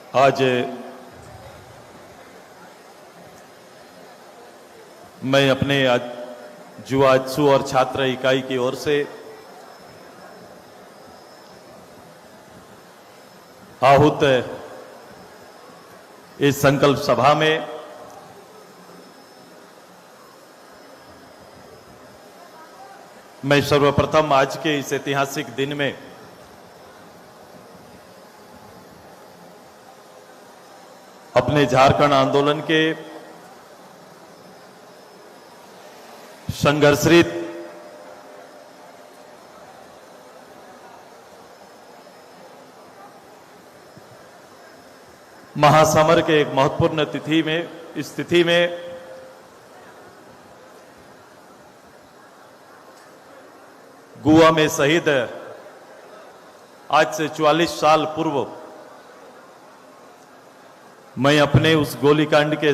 आज मैं अपने जुआत्सु और छात्र इकाई की ओर से आहूत इस संकल्प सभा में मैं सर्वप्रथम आज के इस ऐतिहासिक दिन में अपने झारखंड आंदोलन के संघर्षरत महासमर के एक महत्वपूर्ण तिथि में गोवा में शहीद आज से 44 साल पूर्व मैं अपने उस गोलीकांड के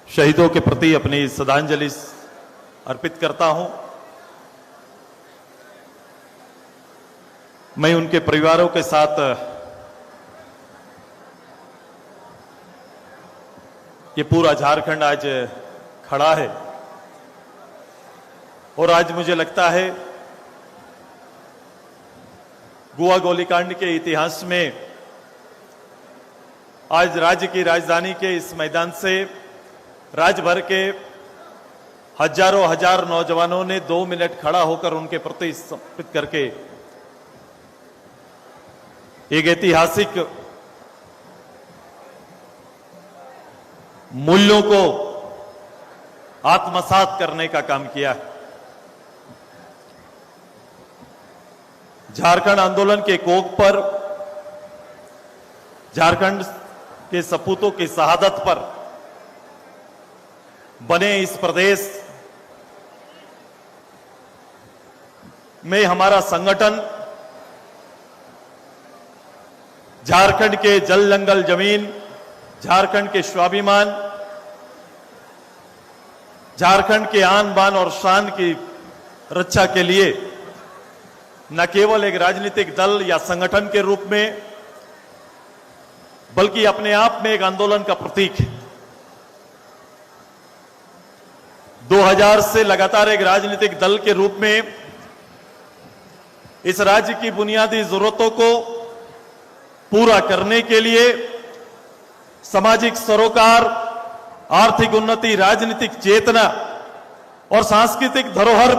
शहीदों के प्रति अपनी श्रद्धांजलि अर्पित करता हूं। मैं उनके परिवारों के साथ ये पूरा झारखंड आज खड़ा है और आज मुझे लगता है गोवा गोलीकांड के इतिहास में आज राज्य की राजधानी के इस मैदान से राज्य भर के हजारों हजार नौजवानों ने 2 मिनट खड़ा होकर उनके प्रति समर्पित करके एक ऐतिहासिक मूल्यों को आत्मसात करने का काम किया है। झारखंड आंदोलन के कोख पर, झारखंड के सपूतों की शहादत पर बने इस प्रदेश में हमारा संगठन झारखंड के जल जंगल जमीन, झारखंड के स्वाभिमान, झारखंड के आन बान और शान की रक्षा के लिए न केवल एक राजनीतिक दल या संगठन के रूप में बल्कि अपने आप में एक आंदोलन का प्रतीक है। 2000 से लगातार एक राजनीतिक दल के रूप में इस राज्य की बुनियादी जरूरतों को पूरा करने के लिए सामाजिक सरोकार, आर्थिक उन्नति, राजनीतिक चेतना और सांस्कृतिक धरोहर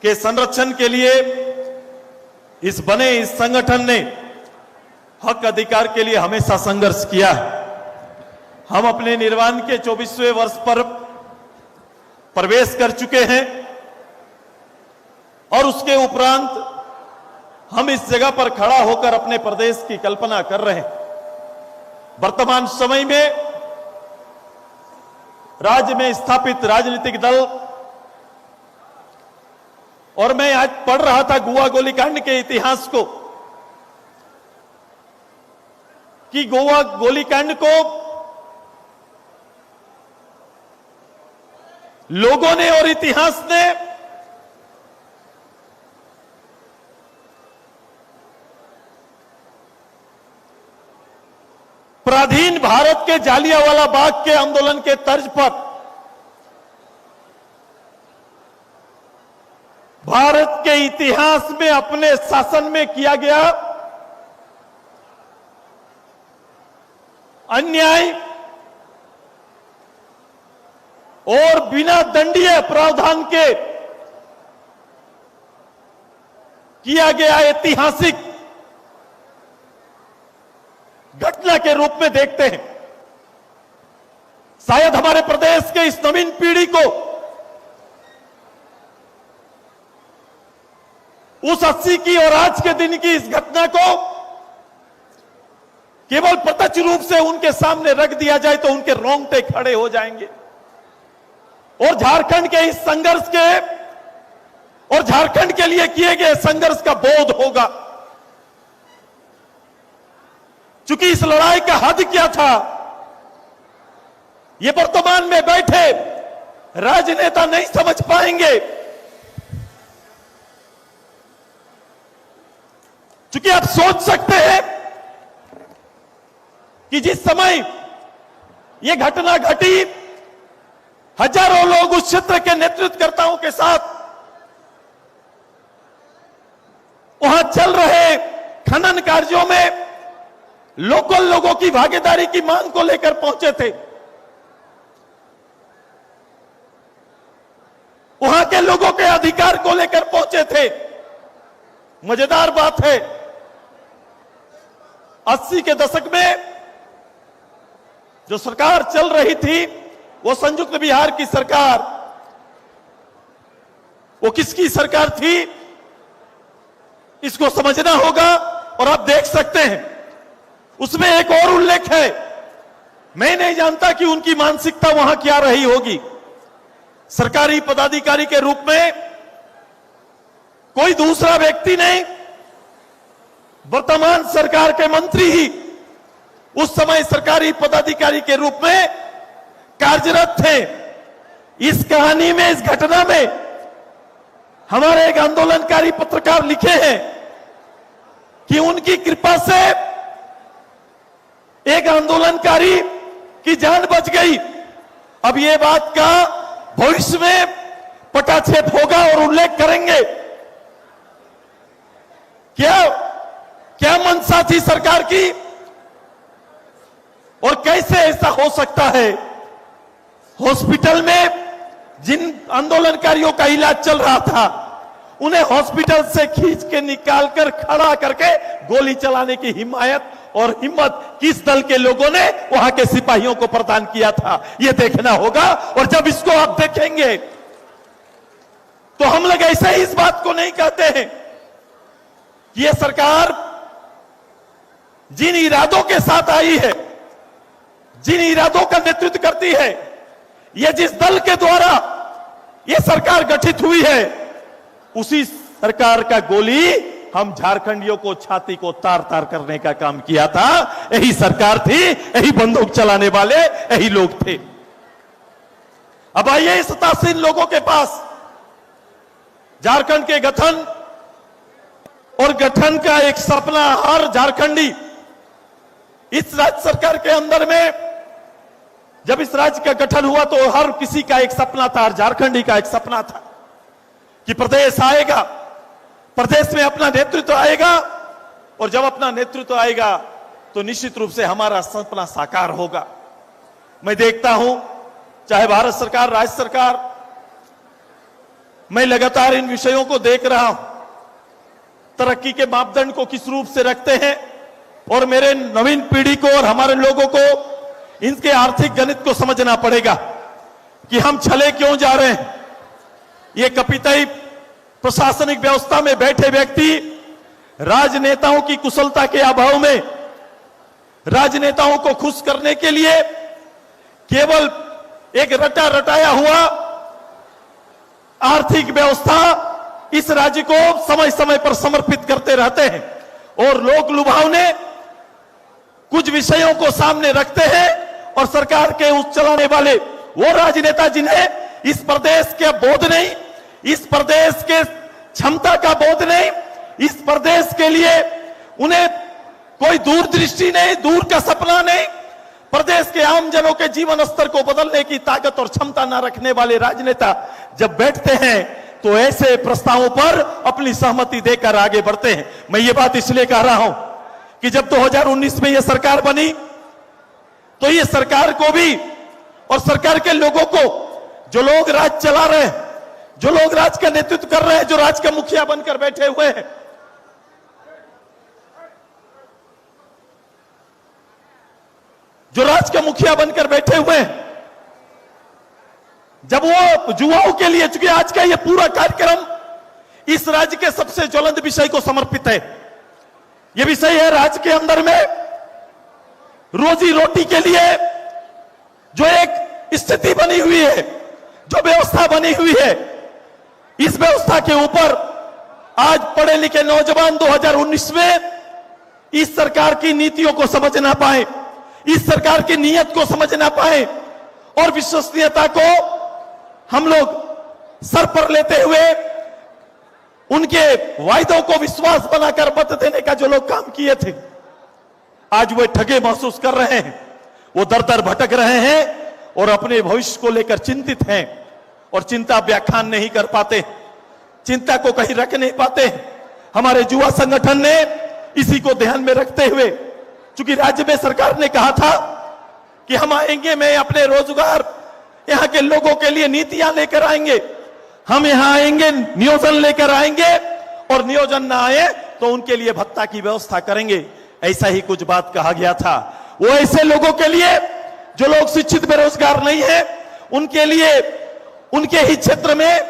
के संरक्षण के लिए इस संगठन ने हक अधिकार के लिए हमेशा संघर्ष किया है। हम अपने निर्माण के 24वें वर्ष पर प्रवेश कर चुके हैं और उसके उपरांत हम इस जगह पर खड़ा होकर अपने प्रदेश की कल्पना कर रहे हैं। वर्तमान समय में राज्य में स्थापित राजनीतिक दल, और मैं आज पढ़ रहा था गोवा गोलीकांड के इतिहास को कि गोवा गोलीकांड को लोगों ने और इतिहास ने पराधीन भारत के जालियांवाला बाग के आंदोलन के तर्ज पर भारत के इतिहास में अपने शासन में किया गया अन्याय और बिना दंडीय प्रावधान के किया गया ऐतिहासिक घटना के रूप में देखते हैं। शायद हमारे प्रदेश के इस नवीन पीढ़ी को उस 80 की और आज के दिन की इस घटना को केवल प्रत्यक्ष रूप से उनके सामने रख दिया जाए तो उनके रोंगटे खड़े हो जाएंगे और झारखंड के इस संघर्ष के और झारखंड के लिए किए गए संघर्ष का बोध होगा। चूंकि इस लड़ाई का हद क्या था, ये वर्तमान में बैठे राजनेता नहीं समझ पाएंगे। चूंकि आप सोच सकते हैं कि जिस समय यह घटना घटी, हजारों लोग उस क्षेत्र के नेतृत्वकर्ताओं के साथ वहां चल रहे खनन कार्यों में लोकल लोगों की भागीदारी की मांग को लेकर पहुंचे थे। वहां के लोगों के अधिकार को लेकर पहुंचे थे। मजेदार बात है, 80 के दशक में जो सरकार चल रही थी वो संयुक्त बिहार की सरकार, वो किसकी सरकार थी इसको समझना होगा। और आप देख सकते हैं उसमें एक और उल्लेख है, मैं नहीं जानता कि उनकी मानसिकता वहां क्या रही होगी। सरकारी पदाधिकारी के रूप में कोई दूसरा व्यक्ति नहीं, वर्तमान सरकार के मंत्री ही उस समय सरकारी पदाधिकारी के रूप में कार्यरत थे। इस कहानी में, इस घटना में हमारे एक आंदोलनकारी पत्रकार लिखे हैं कि उनकी कृपा से एक आंदोलनकारी की जान बच गई। अब ये बात का भविष्य में पटाक्षेप होगा और उल्लेख करेंगे। क्या मंशा थी सरकार की और कैसे ऐसा हो सकता है। हॉस्पिटल में जिन आंदोलनकारियों का इलाज चल रहा था उन्हें हॉस्पिटल से खींच के निकालकर खड़ा करके गोली चलाने की हिम्मत और हिम्मत किस दल के लोगों ने वहां के सिपाहियों को प्रदान किया था, यह देखना होगा। और जब इसको आप देखेंगे तो हम लोग ऐसे ही इस बात को नहीं कहते हैं कि यह सरकार जिन इरादों के साथ आई है, जिन इरादों का नेतृत्व करती है, यह जिस दल के द्वारा यह सरकार गठित हुई है, उसी सरकार का गोली हम झारखंडियों को छाती को तार तार करने का काम किया था। यही सरकार थी, यही बंदूक चलाने वाले यही लोग थे। अब आइए इस सत्तासीन लोगों के पास झारखंड के गठन और गठन का एक सपना हर झारखंडी, इस राज्य सरकार के अंदर में जब इस राज्य का गठन हुआ तो हर किसी का एक सपना था, हर झारखंडी का एक सपना था कि प्रदेश आएगा, प्रदेश में अपना नेतृत्व आएगा और जब अपना नेतृत्व आएगा तो निश्चित रूप से हमारा सपना साकार होगा। मैं देखता हूं चाहे भारत सरकार, राज्य सरकार, मैं लगातार इन विषयों को देख रहा हूं, तरक्की के मापदंड को किस रूप से रखते हैं और मेरे नवीन पीढ़ी को और हमारे लोगों को इनके आर्थिक गणित को समझना पड़ेगा कि हम छले क्यों जा रहे हैं। ये कपितई प्रशासनिक व्यवस्था में बैठे व्यक्ति राजनेताओं की कुशलता के अभाव में राजनेताओं को खुश करने के लिए केवल एक रटा रटाया हुआ आर्थिक व्यवस्था इस राज्य को समय समय पर समर्पित करते रहते हैं और लोक लुभावने कुछ विषयों को सामने रखते हैं और सरकार के उस चलाने वाले वो राजनेता जिन्हें इस प्रदेश के बोध नहीं, इस प्रदेश के क्षमता का बोध नहीं, इस प्रदेश के लिए उन्हें कोई दूरदृष्टि नहीं, दूर का सपना नहीं, प्रदेश के आम जनों के जीवन स्तर को बदलने की ताकत और क्षमता न रखने वाले राजनेता जब बैठते हैं तो ऐसे प्रस्तावों पर अपनी सहमति देकर आगे बढ़ते हैं। मैं ये बात इसलिए कह रहा हूं कि जब 2019 में यह सरकार बनी तो ये सरकार को भी और सरकार के लोगों को, जो लोग राज चला रहे हैं, जो लोग राज का नेतृत्व कर रहे हैं, जो राज का मुखिया बनकर बैठे हुए हैं, जो राज का मुखिया बनकर बैठे हुए हैं, जब वो युवाओं के लिए, चूंकि आज का ये पूरा कार्यक्रम इस राज्य के सबसे ज्वलंत विषय को समर्पित है। यह विषय है राज्य के अंदर में रोजी रोटी के लिए जो एक स्थिति बनी हुई है, जो व्यवस्था बनी हुई है, इस व्यवस्था के ऊपर आज पढ़े लिखे नौजवान 2019 में इस सरकार की नीतियों को समझ ना पाए, इस सरकार की नीयत को समझ ना पाए और विश्वसनीयता को हम लोग सर पर लेते हुए उनके वायदों को विश्वास बनाकर मत देने का जो लोग काम किए थे, आज वे ठगे महसूस कर रहे हैं, वो दर दर भटक रहे हैं और अपने भविष्य को लेकर चिंतित हैं और चिंता व्याख्यान नहीं कर पाते, चिंता को कहीं रख नहीं पाते। हमारे युवा संगठन ने इसी को ध्यान में रखते हुए, चूंकि राज्य में सरकार ने कहा था कि हम आएंगे, मैं अपने रोजगार यहां के लोगों के लिए नीतियां लेकर आएंगे, हम यहां आएंगे नियोजन लेकर आएंगे और नियोजन ना आए तो उनके लिए भत्ता की व्यवस्था करेंगे, ऐसा ही कुछ बात कहा गया था। वो ऐसे लोगों के लिए जो लोग शिक्षित बेरोजगार नहीं है, उनके लिए उनके ही क्षेत्र में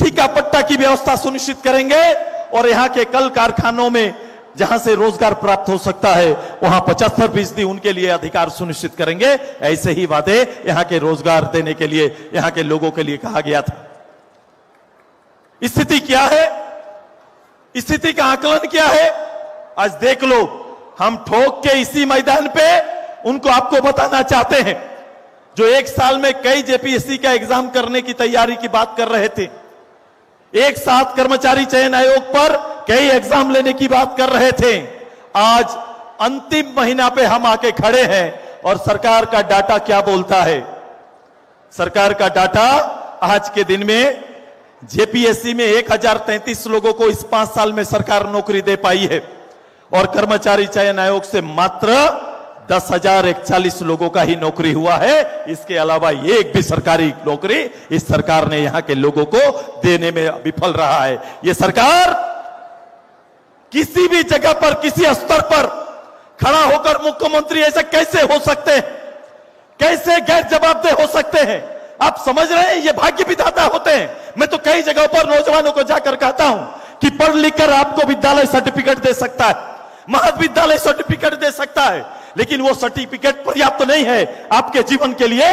ठेका पट्टा की व्यवस्था सुनिश्चित करेंगे और यहां के कल कारखानों में जहां से रोजगार प्राप्त हो सकता है वहां 75% उनके लिए अधिकार सुनिश्चित करेंगे। ऐसे ही वादे यहां के रोजगार देने के लिए, यहां के लोगों के लिए कहा गया था। स्थिति क्या है, स्थिति का आकलन क्या है, आज देख लो। हम ठोक के इसी मैदान पे उनको आपको बताना चाहते हैं जो एक साल में कई जेपीएससी का एग्जाम करने की तैयारी की बात कर रहे थे, एक साथ कर्मचारी चयन आयोग पर कई एग्जाम लेने की बात कर रहे थे। आज अंतिम महीना पे हम आके खड़े हैं और सरकार का डाटा क्या बोलता है। सरकार का डाटा आज के दिन में जेपीएससी में 1033 लोगों को इस 5 साल में सरकार नौकरी दे पाई है और कर्मचारी चयन आयोग से मात्र 10,041 लोगों का ही नौकरी हुआ है। इसके अलावा एक भी सरकारी नौकरी इस सरकार ने यहां के लोगों को देने में विफल रहा है। यह सरकार किसी भी जगह पर, किसी स्तर पर खड़ा होकर मुख्यमंत्री ऐसे कैसे हो सकते हैं, कैसे गैर जवाबदेह हो सकते हैं। आप समझ रहे हैं, ये भाग्य विधाता होते हैं। मैं तो कई जगहों पर नौजवानों को जाकर कहता हूं कि पढ़ लिख कर आपको विद्यालय सर्टिफिकेट दे सकता है, महाविद्यालय सर्टिफिकेट दे सकता है, लेकिन वो सर्टिफिकेट पर्याप्त तो नहीं है आपके जीवन के लिए,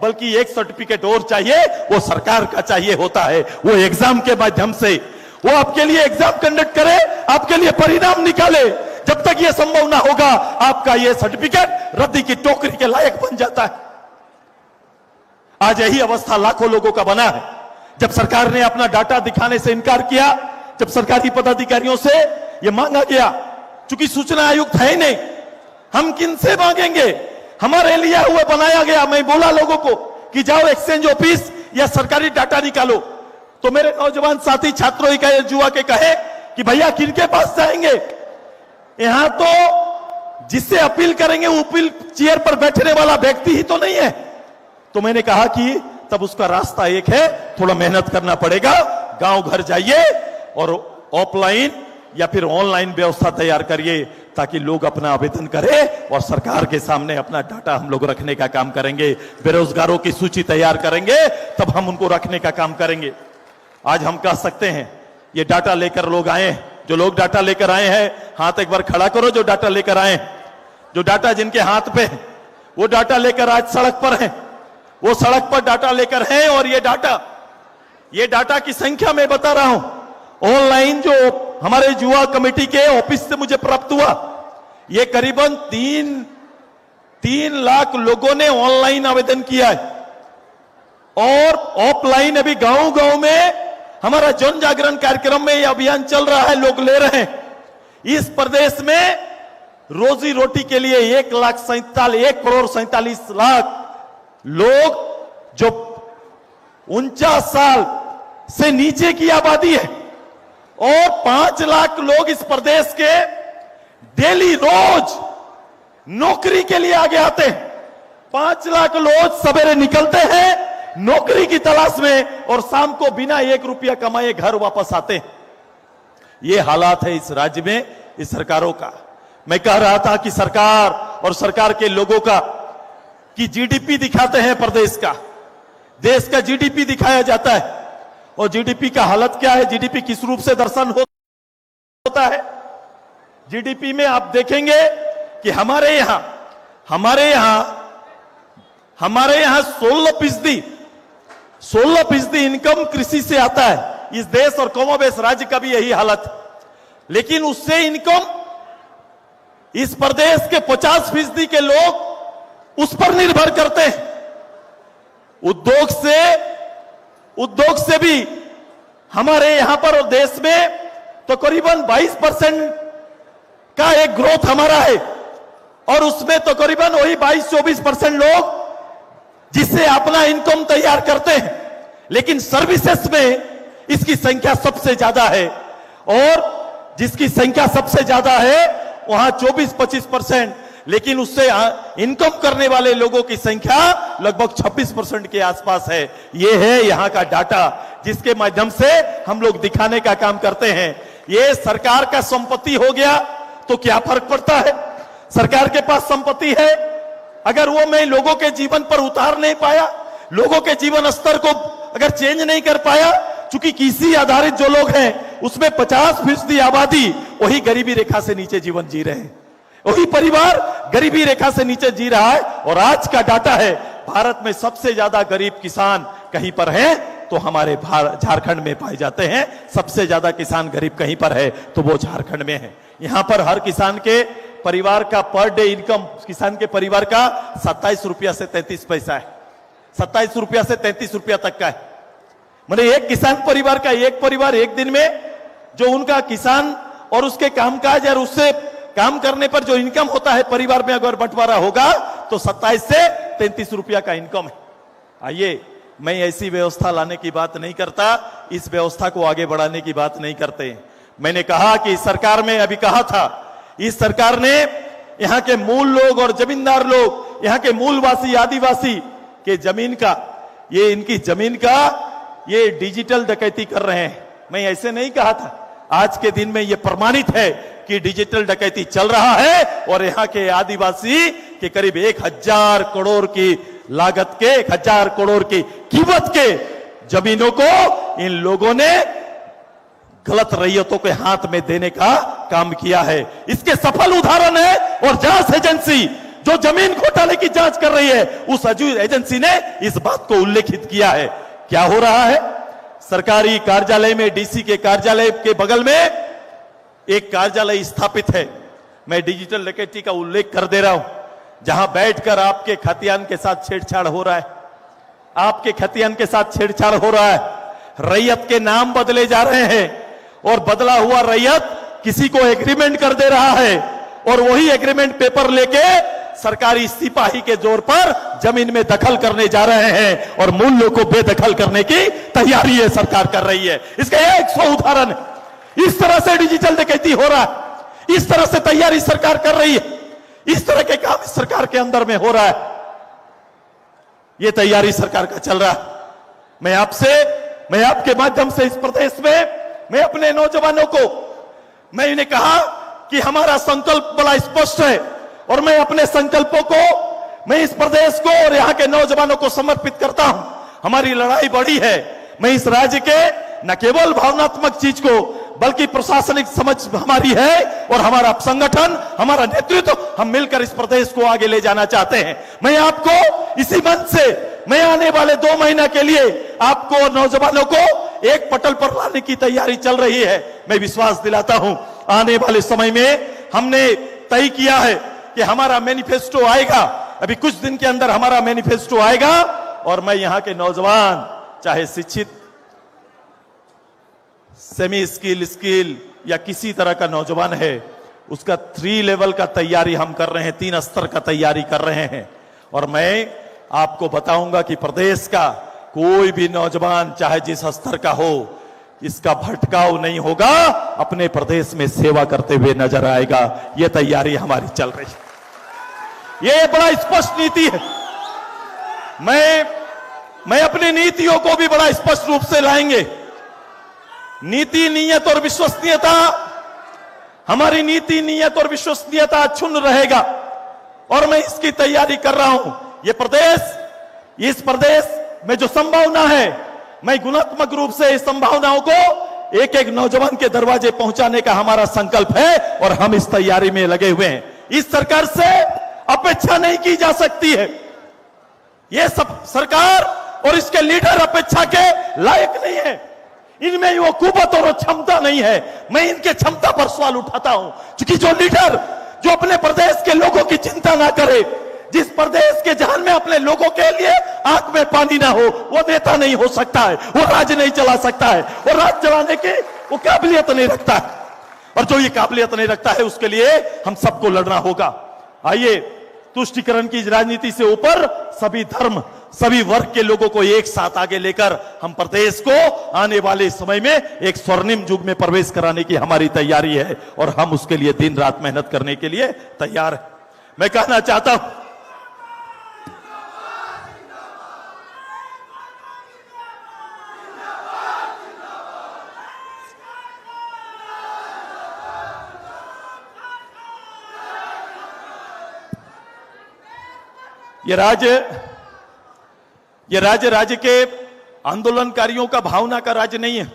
बल्कि एक सर्टिफिकेट और चाहिए, वो सरकार का चाहिए होता है। वो एग्जाम के माध्यम से वो आपके लिए एग्जाम कंडक्ट करे, आपके लिए परिणाम निकाले। जब तक ये संभव ना होगा, आपका ये सर्टिफिकेट रद्दी की टोकरी के लायक बन जाता है। आज यही अवस्था लाखों लोगों का बना है। जब सरकार ने अपना डाटा दिखाने से इनकार किया, जब सरकारी पदाधिकारियों से यह मांगा गया, चूंकि सूचना आयुक्त है ही नहीं, हम किनसे मांगेंगे, हमारे लिए हुआ बनाया गया। मैं बोला लोगों को कि जाओ एक्सचेंज ऑफिस या सरकारी डाटा निकालो, तो मेरे नौजवान साथी छात्रों ही कहे, युवा के कहे कि भैया किनके पास जाएंगे, यहां तो जिससे अपील करेंगे वो अपील चेयर पर बैठने वाला व्यक्ति ही तो नहीं है। तो मैंने कहा कि तब उसका रास्ता एक है, थोड़ा मेहनत करना पड़ेगा, गांव घर जाइए और ऑफलाइन या फिर ऑनलाइन व्यवस्था तैयार करिए ताकि लोग अपना आवेदन करें और सरकार के सामने अपना डाटा हम लोग रखने का काम करेंगे। बेरोजगारों की सूची तैयार करेंगे, तब हम उनको रखने का काम करेंगे। आज हम कह सकते हैं ये डाटा लेकर लोग आए, जो लोग डाटा लेकर आए हैं हाथ एक बार खड़ा करो, जो डाटा लेकर आए, जो डाटा जिनके हाथ पे है वो डाटा लेकर आज सड़क पर हैं, वो सड़क पर डाटा लेकर हैं। और ये डाटा की संख्या मैं बता रहा हूं, ऑनलाइन जो हमारे युवा कमेटी के ऑफिस से मुझे प्राप्त हुआ, ये करीबन 3 लाख लोगों ने ऑनलाइन आवेदन किया है और ऑफलाइन अभी गांव-गांव में हमारा जन जागरण कार्यक्रम में यह अभियान चल रहा है, लोग ले रहे हैं। इस प्रदेश में रोजी रोटी के लिए 1,47,00,000 लोग जो 49 साल से नीचे की आबादी है और 5 लाख लोग इस प्रदेश के डेली रोज नौकरी के लिए आगे आते हैं। 5 लाख लोग सवेरे निकलते हैं नौकरी की तलाश में और शाम को बिना 1 रुपया कमाए घर वापस आते हैं। ये हालात है इस राज्य में, इस सरकारों का। मैं कह रहा था कि सरकार और सरकार के लोगों का कि जीडीपी दिखाते हैं प्रदेश का, देश का जीडीपी दिखाया जाता है और जीडीपी का हालत क्या है, जीडीपी किस रूप से दर्शन होता है। जीडीपी में आप देखेंगे कि हमारे यहां 16% इनकम कृषि से आता है। इस देश और कमोबेश राज्य का भी यही हालत है, लेकिन उससे इनकम इस प्रदेश के 50% के लोग उस पर निर्भर करते हैं। उद्योग से भी हमारे यहां पर और देश में तो करीबन 22% का एक ग्रोथ हमारा है, और उसमें तो करीबन वही 22-24% लोग जिससे अपना इनकम तैयार करते हैं, लेकिन सर्विसेज में इसकी संख्या सबसे ज्यादा है, और जिसकी संख्या सबसे ज्यादा है वहां 24-25%, लेकिन उससे इनकम करने वाले लोगों की संख्या लगभग 26% के आसपास है। यह है यहां का डाटा, जिसके माध्यम से हम लोग दिखाने का काम करते हैं। ये सरकार का संपत्ति हो गया तो क्या फर्क पड़ता है? सरकार के पास संपत्ति है, अगर वो मैं लोगों के जीवन पर उतार नहीं पाया, लोगों के जीवन स्तर को अगर चेंज नहीं कर पाया, चूंकि कृषि आधारित जो लोग हैं उसमें 50% आबादी वही गरीबी रेखा से नीचे जीवन जी रहे हैं, वही परिवार गरीबी रेखा से नीचे जी रहा है। और आज का डाटा है, भारत में सबसे ज्यादा गरीब किसान कहीं पर हैं तो हमारे झारखंड में पाए जाते हैं। सबसे ज्यादा किसान गरीब कहीं पर है तो वो झारखंड में है। यहां पर हर किसान के परिवार का पर डे इनकम किसान के परिवार का 27 रुपया से 33 पैसा है, 27 रुपया से 33 रुपया तक का है। माने एक किसान परिवार का एक परिवार एक दिन में जो उनका किसान और उसके कामकाज और उससे काम करने पर जो इनकम होता है परिवार में अगर बंटवारा होगा तो 27 से 33 रुपया का इनकम है। आइए, मैं ऐसी व्यवस्था लाने की बात नहीं करता, इस व्यवस्था को आगे बढ़ाने की बात नहीं करते। मैंने कहा कि सरकार में अभी कहा था, इस सरकार ने यहां के मूल लोग और जमींदार लोग, यहां के मूलवासी आदिवासी के जमीन का, ये इनकी जमीन का ये डिजिटल डकैती कर रहे हैं। मैं ऐसे नहीं कहा था, आज के दिन में ये प्रमाणित है कि डिजिटल डकैती चल रहा है, और यहां के आदिवासी के करीब 1000 करोड़ की लागत के 1000 करोड़ की कीमत के जमीनों को इन लोगों ने गलत रैयतों के हाथ में देने का काम किया है। इसके सफल उदाहरण है, और जांच एजेंसी जो जमीन घोटाले की जांच कर रही है उस एजेंसी ने इस बात को उल्लेखित किया है। क्या हो रहा है? सरकारी कार्यालय में, डीसी के कार्यालय के बगल में एक कार्यालय स्थापित है। मैं डिजिटल डकैती का उल्लेख कर दे रहा हूं, जहां बैठकर आपके खतियान के साथ छेड़छाड़ हो रहा है, आपके खतियान के साथ छेड़छाड़ हो रहा है। रैयत के नाम बदले जा रहे हैं, और बदला हुआ रैयत किसी को एग्रीमेंट कर दे रहा है, और वही एग्रीमेंट पेपर लेके सरकारी सिपाही के जोर पर जमीन में दखल करने जा रहे हैं, और मूल्यों को बेदखल करने की तैयारी है सरकार कर रही है। इसका 100 उदाहरण है। इस तरह से डिजिटल डकैती हो रहा है, इस तरह से तैयारी सरकार कर रही है, इस तरह के काम सरकार के अंदर में हो रहा है। यह तैयारी सरकार का चल रहा है। मैं आपके माध्यम से इस प्रदेश में मैं अपने नौजवानों को मैं इन्हें कहा कि हमारा संकल्प बड़ा स्पष्ट है, और मैं अपने संकल्पों को मैं इस प्रदेश को और यहां के नौजवानों को समर्पित करता हूं। हमारी लड़ाई बड़ी है। मैं इस राज्य के न केवल भावनात्मक चीज को बल्कि प्रशासनिक समझ हमारी है, और हमारा संगठन, हमारा नेतृत्व, हम मिलकर इस प्रदेश को आगे ले जाना चाहते हैं। मैं आपको इसी मंच से मैं आने वाले 2 महीना के लिए आपको और नौजवानों को एक पटल पर लाने की तैयारी चल रही है। मैं विश्वास दिलाता हूं, आने वाले समय में हमने तय किया है कि हमारा मैनिफेस्टो आएगा। अभी कुछ दिन के अंदर हमारा मैनिफेस्टो आएगा, और मैं यहां के नौजवान, चाहे शिक्षित, सेमी स्किल या किसी तरह का नौजवान है, उसका 3 लेवल का तैयारी हम कर रहे हैं, 3 स्तर का तैयारी कर रहे हैं। और मैं आपको बताऊंगा कि प्रदेश का कोई भी नौजवान चाहे जिस स्तर का हो, इसका भटकाव नहीं होगा, अपने प्रदेश में सेवा करते हुए नजर आएगा। यह तैयारी हमारी चल रही है। यह बड़ा स्पष्ट नीति है। मैं अपनी नीतियों को भी बड़ा स्पष्ट रूप से लाएंगे। नीति, नियत और विश्वसनीयता, हमारी नीति, नियत और विश्वसनीयता अक्षुण्ण रहेगा, और मैं इसकी तैयारी कर रहा हूं। इस प्रदेश में जो संभावना है, मैं गुणात्मक रूप से इस संभावनाओं को एक एक नौजवान के दरवाजे पहुंचाने का हमारा संकल्प है, और हम इस तैयारी में लगे हुए हैं। इस सरकार से अपेक्षा नहीं की जा सकती है। यह सब सरकार और इसके लीडर अपेक्षा के लायक नहीं है। इनमें वो कुवत और क्षमता नहीं है। मैं इनके क्षमता पर सवाल उठाता हूं, क्योंकि जो लीडर जो अपने प्रदेश के लोगों की चिंता ना करे, जिस प्रदेश के जहां में अपने लोगों के लिए आंख में पानी ना हो, वो नेता नहीं हो सकता है, वो राज्य नहीं चला सकता है, वो राज्य चलाने की वो काबिलियत नहीं रखता है। और जो ये काबिलियत नहीं रखता है उसके लिए हम सबको लड़ना होगा। आइए, तुष्टीकरण की राजनीति से ऊपर सभी धर्म, सभी वर्ग के लोगों को एक साथ आगे लेकर हम प्रदेश को आने वाले समय में एक स्वर्णिम युग में प्रवेश कराने की हमारी तैयारी है और हम उसके लिए दिन रात मेहनत करने के लिए तैयार हैं। मैं कहना चाहता हूं, ये राज्य के आंदोलनकारियों का भावना का राज्य नहीं है।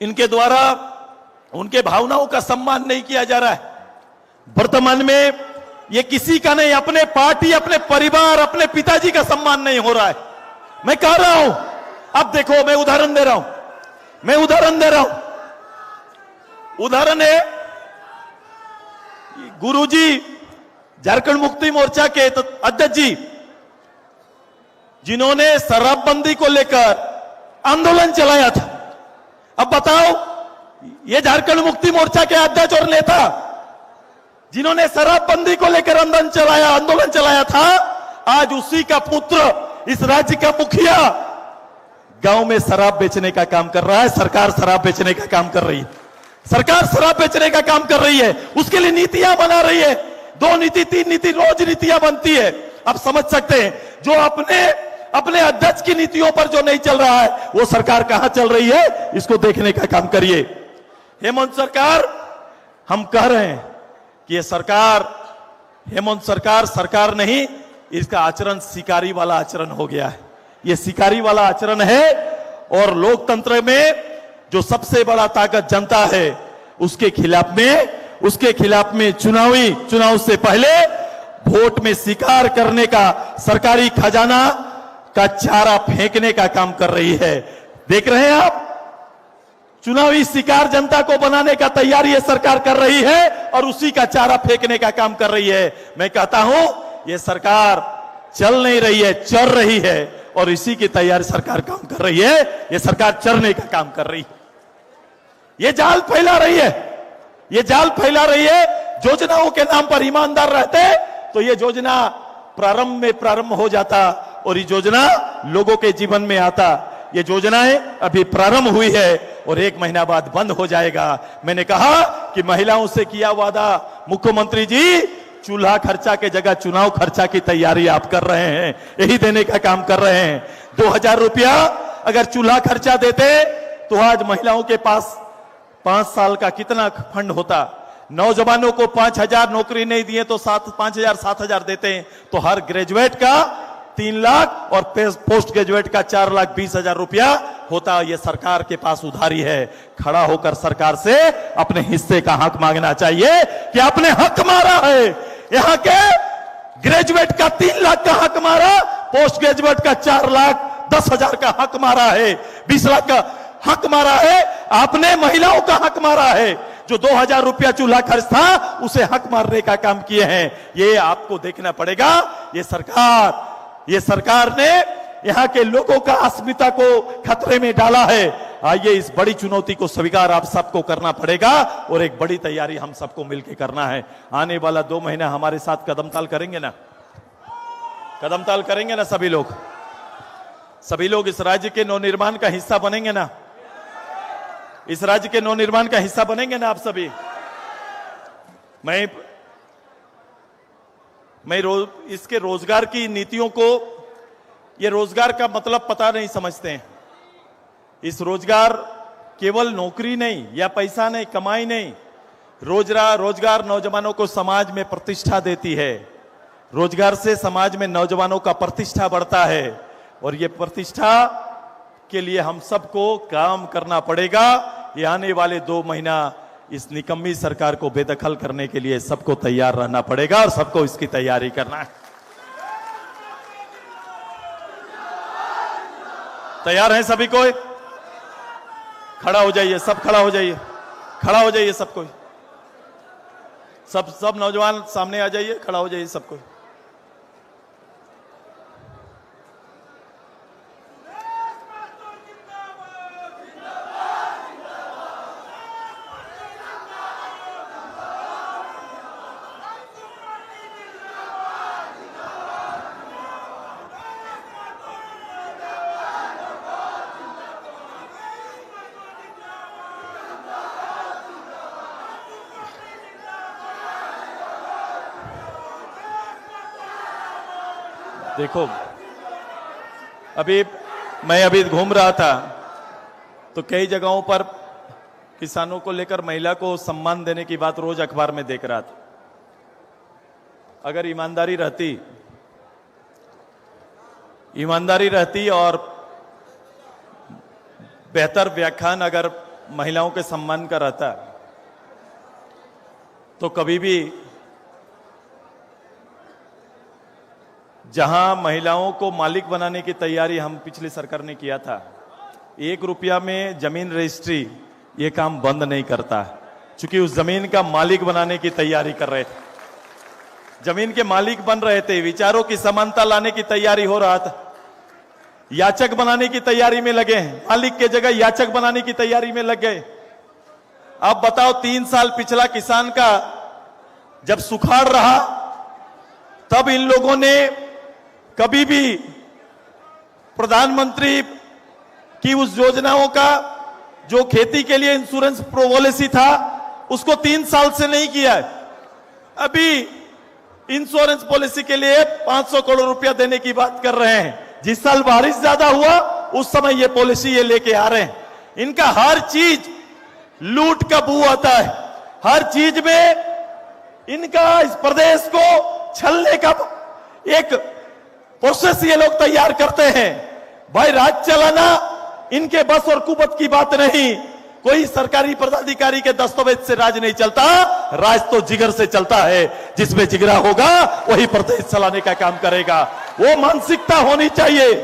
इनके द्वारा उनके भावनाओं का सम्मान नहीं किया जा रहा है। वर्तमान में ये किसी का नहीं, अपने पार्टी, अपने परिवार, अपने पिताजी का सम्मान नहीं हो रहा है। मैं कह रहा हूं, अब देखो, मैं उदाहरण दे रहा हूं। उदाहरण है गुरुजी, झारखंड मुक्ति मोर्चा के अध्यक्ष जी, जिन्होंने शराबबंदी को लेकर आंदोलन चलाया था। अब बताओ, ये झारखंड मुक्ति मोर्चा के अध्यक्ष और नेता जिन्होंने शराबबंदी को लेकर आंदोलन चलाया था, आज उसी का पुत्र, इस राज्य का मुखिया, गांव में शराब बेचने का काम कर रहा है। सरकार शराब बेचने का काम कर रही है। सरकार शराब बेचने का काम कर रही है, उसके लिए नीतियां बना रही है। 2 नीति 3 नीति रोज नीतियां बनती है। आप समझ सकते हैं, जो अपने अध्यक्ष की नीतियों पर जो नहीं चल रहा है, वो सरकार कहां चल रही है, इसको देखने का काम करिए। हेमंत सरकार, हम कह रहे हैं कि ये सरकार, हेमंत सरकार नहीं, इसका आचरण शिकारी वाला आचरण हो गया है। ये शिकारी वाला आचरण है और लोकतंत्र में जो सबसे बड़ा ताकत जनता है, उसके खिलाफ में चुनाव से पहले वोट में शिकार करने का, सरकारी खजाना का चारा फेंकने का काम कर रही है। देख रहे हैं आप, चुनावी शिकार जनता को बनाने का तैयारी ये सरकार कर रही है और उसी का चारा फेंकने का काम कर रही है। मैं कहता हूं, ये सरकार चल नहीं रही है, चल रही है और इसी की तैयारी सरकार काम कर रही है। ये सरकार चलने का काम कर रही है। ये जाल फैला रही है। योजनाओं के नाम पर ईमानदार रहते तो ये योजना प्रारंभ हो जाता और ये योजना लोगों के जीवन में आता। ये योजनाएं अभी प्रारंभ हुई है और 1 महीना बाद बंद हो जाएगा। मैंने कहा कि महिलाओं से किया वादा, मुख्यमंत्री जी, चूल्हा खर्चा के जगह चुनाव खर्चा की तैयारी आप कर रहे हैं, यही देने का काम कर रहे हैं। 2000 रुपया अगर चूल्हा खर्चा देते तो आज महिलाओं के पास 5 साल का कितना फंड होता। नौजवानों को 5000 नौकरी नहीं दिए तो 5000-7000 देते हैं, तो हर ग्रेजुएट का 3 लाख और पोस्ट ग्रेजुएट का 4,20,000 रुपया होता। ये सरकार के पास उधारी है। खड़ा होकर सरकार से अपने हिस्से का हक मांगना चाहिए कि आपने हक मारा है। यहां के ग्रेजुएट का 3 लाख का हक मारा, पोस्ट ग्रेजुएट का 4,10,000 का हक मारा है, 20 लाख का हक मारा है। आपने महिलाओं का हक मारा है। जो 2000 रुपया चूल्हा खर्च था, उसे हक मारने का काम किए हैं। ये आपको देखना पड़ेगा। ये सरकार ने यहां के लोगों का अस्मिता को खतरे में डाला है। आइए, इस बड़ी चुनौती को स्वीकार आप सबको करना पड़ेगा और एक बड़ी तैयारी हम सबको मिलकर करना है। आने वाला 2 महीना हमारे साथ कदमताल करेंगे ना? कदमताल करेंगे ना? सभी लोग इस राज्य के नवनिर्माण का हिस्सा बनेंगे ना? इस राज्य के नवनिर्माण का हिस्सा बनेंगे ना आप सभी? मैं इसके रोजगार की नीतियों को, ये रोजगार का मतलब पता नहीं समझते हैं। इस रोजगार केवल नौकरी नहीं या पैसा नहीं, कमाई नहीं। रोजगार नौजवानों को समाज में प्रतिष्ठा देती है। रोजगार से समाज में नौजवानों का प्रतिष्ठा बढ़ता है और ये प्रतिष्ठा के लिए हम सबको काम करना पड़ेगा। ये आने वाले 2 महीना इस निकम्मी सरकार को बेदखल करने के लिए सबको तैयार रहना पड़ेगा और सबको इसकी तैयारी करना है। तैयार हैं सभी कोई? खड़ा हो जाइए, सब खड़ा हो जाइए, खड़ा हो जाइए सब कोई। सब नौजवान सामने आ जाइए, खड़ा हो जाइए सबको। देखो, मैं अभी घूम रहा था तो कई जगहों पर किसानों को लेकर महिला को सम्मान देने की बात रोज अखबार में देख रहा था। अगर ईमानदारी रहती और बेहतर व्याख्यान अगर महिलाओं के सम्मान का रहता तो कभी भी जहां महिलाओं को मालिक बनाने की तैयारी हम पिछली सरकार ने किया था, 1 रुपया में जमीन रजिस्ट्री ये काम बंद नहीं करता, क्योंकि उस जमीन का मालिक बनाने की तैयारी कर रहे थे, जमीन के मालिक बन रहे थे, विचारों की समानता लाने की तैयारी हो रहा था, याचक बनाने की तैयारी में लगे हैं, मालिक के जगह याचक बनाने की तैयारी में लग गए। अब बताओ, 3 साल पिछला किसान का जब सुखाड़ रहा तब इन लोगों ने कभी भी प्रधानमंत्री की उस योजनाओं का जो खेती के लिए इंश्योरेंस पॉलिसी था उसको 3 साल से नहीं किया है। अभी इंश्योरेंस पॉलिसी के लिए 500 करोड़ रुपया देने की बात कर रहे हैं। जिस साल बारिश ज्यादा हुआ उस समय ये पॉलिसी ये लेके आ रहे हैं। इनका हर चीज लूट का बू आता है, हर चीज में इनका इस प्रदेश को छलने का एक प्रोसेस ये लोग तैयार करते हैं। भाई, राज चलाना इनके बस और कुबत की बात नहीं। कोई सरकारी पदाधिकारी के दस्तावेज से राज नहीं चलता, राज तो जिगर से चलता है। जिसमें जिगरा होगा वही प्रदेश चलाने का काम करेगा। वो मानसिकता होनी चाहिए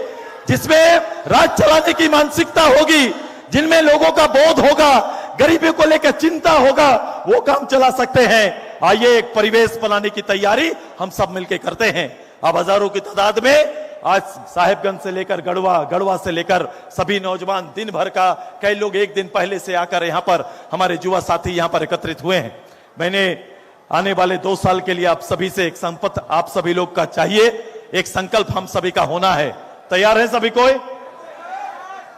जिसमें राज चलाने की मानसिकता होगी, जिनमें लोगों का बोध होगा, गरीबी को लेकर चिंता होगा, वो काम चला सकते हैं। आइए, एक परिवेश बनाने की तैयारी हम सब मिलकर करते हैं। अब हजारों की तादाद में आज साहेबगंज से लेकर गढ़वा से लेकर सभी नौजवान, दिन भर का, कई लोग एक दिन पहले से आकर यहां पर, हमारे युवा साथी यहां पर एकत्रित हुए हैं। मैंने आने वाले 2 साल के लिए आप सभी से एक संकल्प आप सभी लोग का चाहिए, एक संकल्प हम सभी का होना है। तैयार है सभी कोई?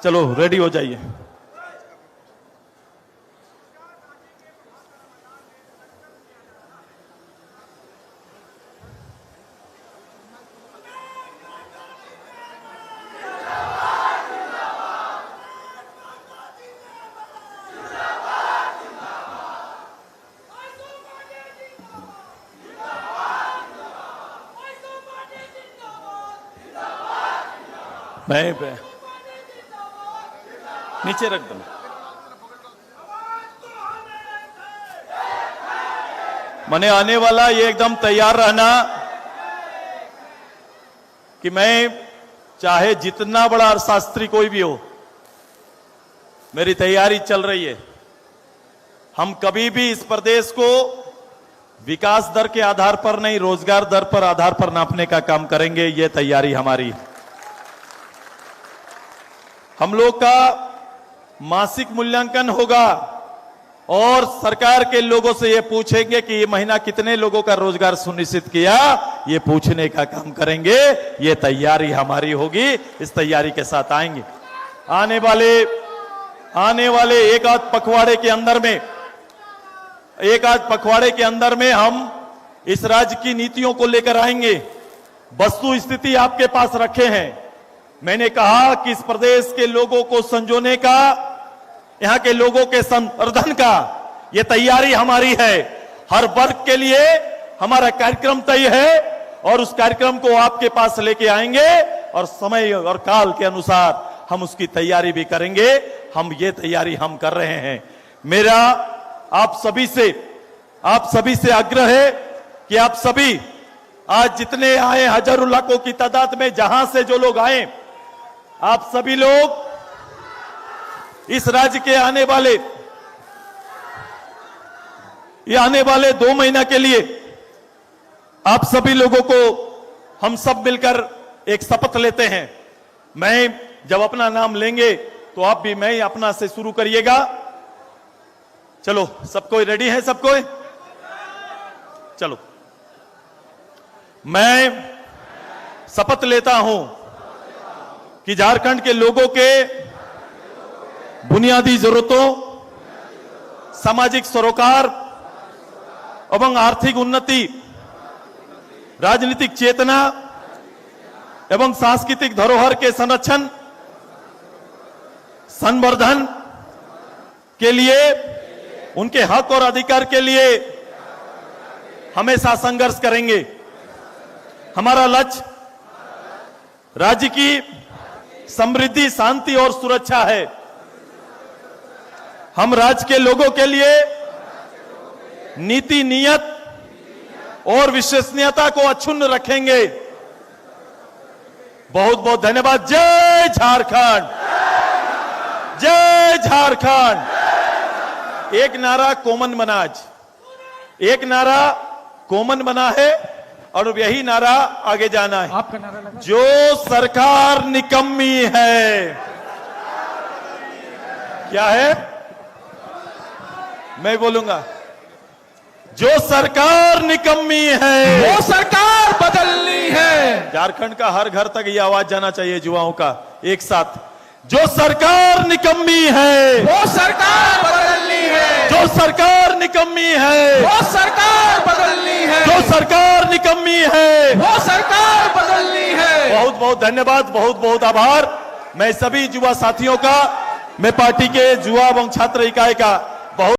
चलो रेडी हो जाइए। मैं नीचे रख दो। मैंने आने वाला ये एकदम तैयार रहना कि मैं चाहे जितना बड़ा अर्थशास्त्री कोई भी हो, मेरी तैयारी चल रही है। हम कभी भी इस प्रदेश को विकास दर के आधार पर नहीं, रोजगार दर पर आधार पर नापने का काम करेंगे। ये तैयारी हमारी। हम लोग का मासिक मूल्यांकन होगा और सरकार के लोगों से ये पूछेंगे कि ये महीना कितने लोगों का रोजगार सुनिश्चित किया, ये पूछने का काम करेंगे। ये तैयारी हमारी होगी, इस तैयारी के साथ आएंगे। आने वाले एक आध पखवाड़े के अंदर में हम इस राज्य की नीतियों को लेकर आएंगे। वस्तु स्थिति आपके पास रखे हैं। मैंने कहा कि इस प्रदेश के लोगों को संजोने का, यहां के लोगों के संवर्धन का ये तैयारी हमारी है। हर वर्ग के लिए हमारा कार्यक्रम तय है और उस कार्यक्रम को आपके पास लेके आएंगे और समय और काल के अनुसार हम उसकी तैयारी भी करेंगे। हम ये तैयारी हम कर रहे हैं। मेरा आप सभी से आग्रह है कि आप सभी आज जितने आए, हजारों लाखों की तादाद में जहां से जो लोग आए, आप सभी लोग इस राज्य के आने वाले ये आने वाले 2 महीना के लिए आप सभी लोगों को हम सब मिलकर एक शपथ लेते हैं। मैं जब अपना नाम लेंगे तो आप भी मैं अपना से शुरू करिएगा। चलो, सब कोई रेडी है? सब कोई चलो। मैं शपथ लेता हूं कि झारखंड के लोगों के बुनियादी जरूरतों, सामाजिक सरोकार एवं आर्थिक उन्नति, राजनीतिक चेतना एवं सांस्कृतिक धरोहर के संरक्षण संवर्धन के लिए, उनके हक और अधिकार के लिए हमेशा संघर्ष करेंगे। हमारा लक्ष्य राज्य की समृद्धि, शांति और सुरक्षा है। हम राज्य के लोगों के लिए नीति, नियत और विश्वसनीयता को अक्षुण्ण रखेंगे। बहुत बहुत धन्यवाद। जय झारखंड, जय झारखंड। एक नारा कॉमन बना, आज एक नारा कॉमन बना है और यही नारा आगे जाना है। आपका नारा लगा? जो सरकार निकम्मी है, क्या है? मैं बोलूंगा, जो सरकार निकम्मी है वो सरकार बदलनी है। झारखंड का हर घर तक ये आवाज जाना चाहिए युवाओं का एक साथ। जो सरकार निकम्मी है वो सरकार बदलनी है। जो सरकार निकम्मी है वो सरकार बदलनी है। जो सरकार निकम्मी है वो सरकार बदलनी है। बहुत बहुत धन्यवाद, बहुत बहुत आभार। मैं सभी युवा साथियों का, मैं पार्टी के युवा एवं छात्र इकाई का बहुत